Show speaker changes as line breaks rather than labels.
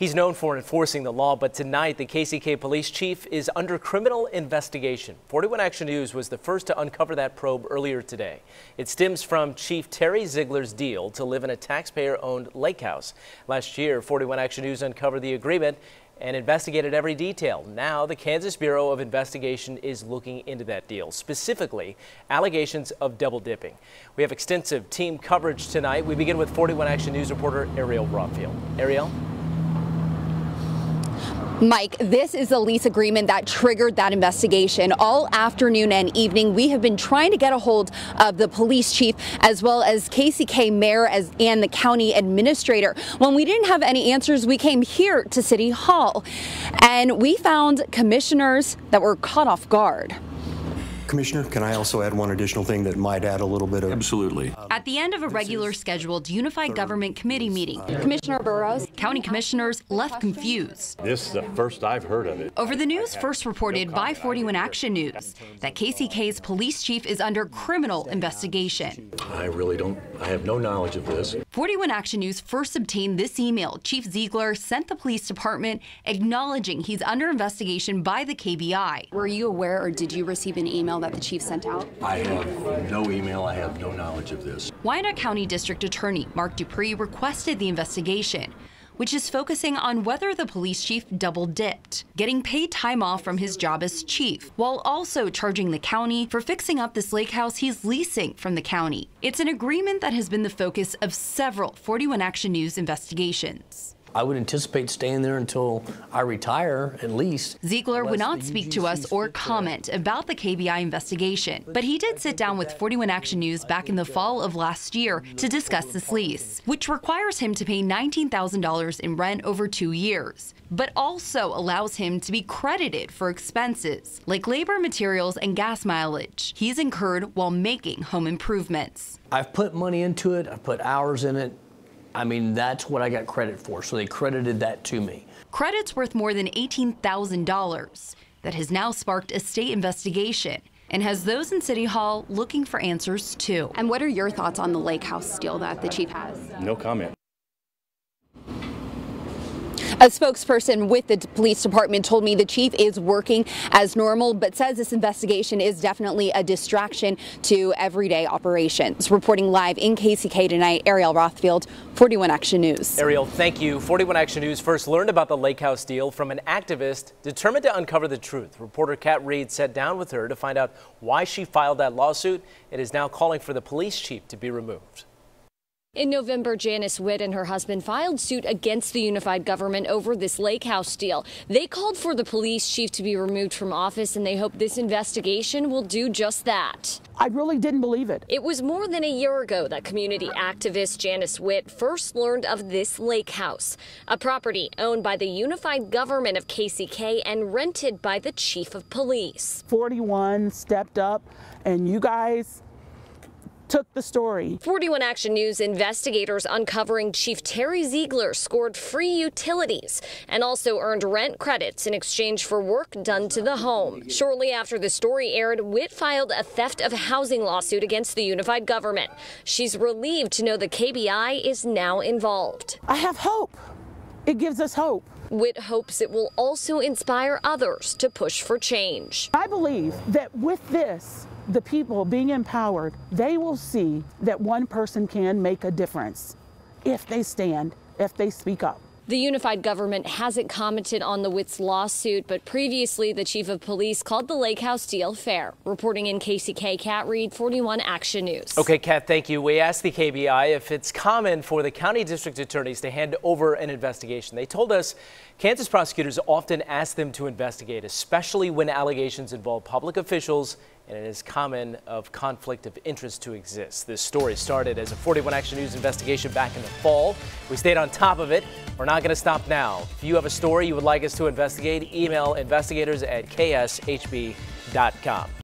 He's known for enforcing the law, but tonight the KCK Police Chief is under criminal investigation. 41 Action News was the first to uncover that probe earlier today. It stems from Chief Terry Zeigler's deal to live in a taxpayer-owned lake house. Last year, 41 Action News uncovered the agreement and investigated every detail. Now, the Kansas Bureau of Investigation is looking into that deal, specifically allegations of double dipping. We have extensive team coverage tonight. We begin with 41 Action News reporter Ariel Rothfield. Ariel?
Mike, this is the lease agreement that triggered that investigation. All afternoon and evening, we have been trying to get a hold of the police chief as well as KCK mayor and the county administrator. When we didn't have any answers, we came here to City Hall and we found commissioners that were caught off guard.
Commissioner, can I also add one additional thing that might add a little bit of...
Absolutely.
At the end of a regular scheduled Unified Government Committee meeting,
Commissioner Burrows,
county commissioners left confused.
This is the first I've heard of it.
Over the news first reported by 41 Action News that KCK's police chief is under criminal investigation.
I have no knowledge of this.
41 Action News first obtained this email Chief Zeigler sent the police department acknowledging he's under investigation by the KBI.
were you aware or did you receive an email that the chief sent out?
I have no email. I have no knowledge of this.
Wyandotte County District Attorney Mark Dupree requested the investigation, which is focusing on whether the police chief double-dipped, getting paid time off from his job as chief, while also charging the county for fixing up this lake house he's leasing from the county. It's an agreement that has been the focus of several 41 Action News investigations.
I would anticipate staying there until I retire, at least.
Zeigler would not speak to us or comment about the KBI investigation, but he did sit down with 41 Action News back in the fall of last year to discuss this lease, which requires him to pay $19,000 in rent over 2 years, but also allows him to be credited for expenses like labor, materials, and gas mileage he's incurred while making home improvements.
I've put money into it, I've put hours in it. I mean, that's what I got credit for, so they credited that to me.
Credits worth more than $18,000 that has now sparked a state investigation and has those in City Hall looking for answers too.
And what are your thoughts on the lake house deal that the chief has?
No comment.
A spokesperson with the police department told me the chief is working as normal, but says this investigation is definitely a distraction to everyday operations. Reporting live in KCK tonight, Ariel Rothfield, 41 Action News.
Ariel, thank you. 41 Action News first learned about the lake house deal from an activist determined to uncover the truth. Reporter Kat Reed sat down with her to find out why she filed that lawsuit. It is now calling for the police chief to be removed.
In November, Janice Witt and her husband filed suit against the unified government over this lake house deal. They called for the police chief to be removed from office, and they hope this investigation will do just that.
I really didn't believe it.
It was more than a year ago that community activist Janice Witt first learned of this lake house, a property owned by the unified government of KCK and rented by the chief of police.
41 stepped up, and you guys took the story.
41 Action News investigators uncovering Chief Terry Zeigler scored free utilities and also earned rent credits in exchange for work done to the home. Shortly after the story aired, Witt filed a theft of housing lawsuit against the unified government. She's relieved to know the KBI is now involved.
I have hope. It gives us hope.
Witt hopes it will also inspire others to push for change.
I believe that with this, the people being empowered, they will see that one person can make a difference if they stand, if they speak up.
The unified government hasn't commented on the Witt's lawsuit, but previously the chief of police called the lake house deal fair. Reporting in KCK, Kat Reed, 41 Action News.
Okay, Kat, thank you. We asked the KBI if it's common for the county district attorneys to hand over an investigation. They told us Kansas prosecutors often ask them to investigate, especially when allegations involve public officials, and it is common of conflict of interest to exist. This story started as a 41 Action News investigation back in the fall. We stayed on top of it. We're not going to stop now. If you have a story you would like us to investigate, email investigators@kshb.com.